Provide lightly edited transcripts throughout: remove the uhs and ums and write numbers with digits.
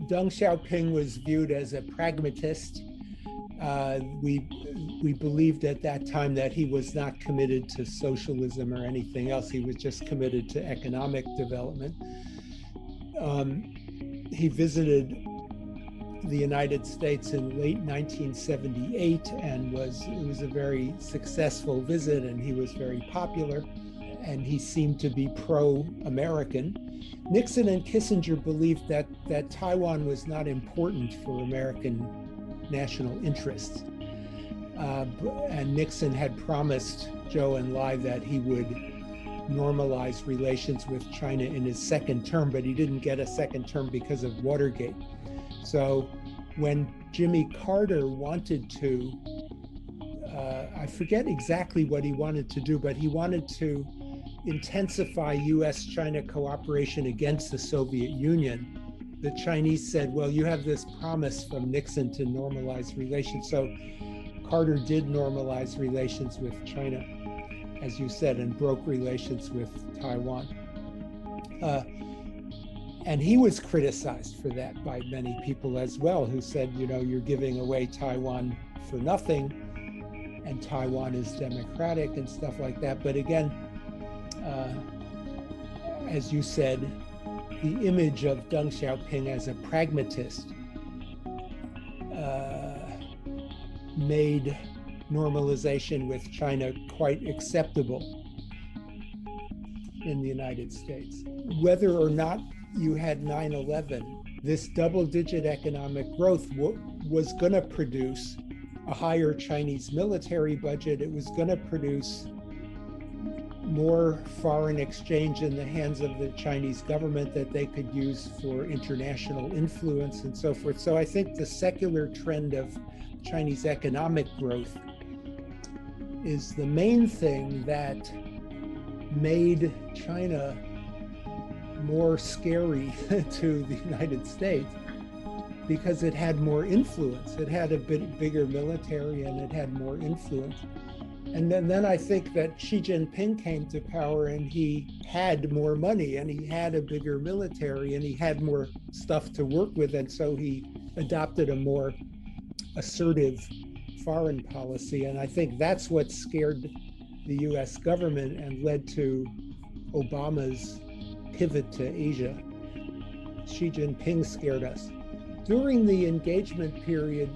Deng Xiaoping was viewed as a pragmatist. We believed at that time that he was not committed to socialism or anything else. He was just committed to economic development. He visited the United States in late 1978, and it was a very successful visit, and he was very popular, and he seemed to be pro-American. Nixon and Kissinger believed that Taiwan was not important for American national interests. And Nixon had promised Zhou Enlai that he would normalize relations with China in his second term, but he didn't get a second term because of Watergate. So when Jimmy Carter wanted to, I forget exactly what he wanted to do, but he wanted to intensify US-China cooperation against the Soviet Union. The Chinese said, well, you have this promise from Nixon to normalize relations. So Carter did normalize relations with China, as you said, and broke relations with Taiwan. And he was criticized for that by many people as well, who said, you know, you're giving away Taiwan for nothing, and Taiwan is democratic and stuff like that. But again, as you said, the image of Deng Xiaoping as a pragmatist made normalization with China quite acceptable in the United States. Whether or not you had 9/11, this double-digit economic growth was going to produce a higher Chinese military budget. It was going to produce more foreign exchange in the hands of the Chinese government that they could use for international influence and so forth. So I think the secular trend of Chinese economic growth is the main thing that made China more scary to the United States, because it had more influence. It had a bit bigger military and it had more influence. And then I think that Xi Jinping came to power and he had more money and he had a bigger military and he had more stuff to work with. And so he adopted a more assertive foreign policy. And I think that's what scared the US government and led to Obama's pivot to Asia. Xi Jinping scared us. During the engagement period,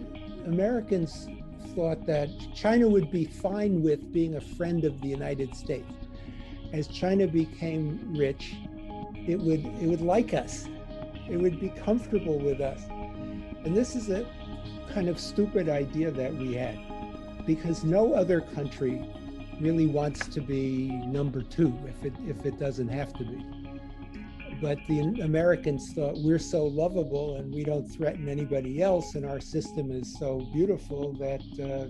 Americans thought that China would be fine with being a friend of the United States. As China became rich, it would like us. It would be comfortable with us. And this is a kind of stupid idea that we had, because no other country really wants to be number two if it doesn't have to be. But the Americans thought, we're so lovable and we don't threaten anybody else and our system is so beautiful that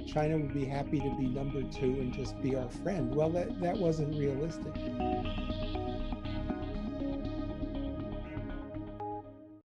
China would be happy to be number two and just be our friend. Well, that wasn't realistic.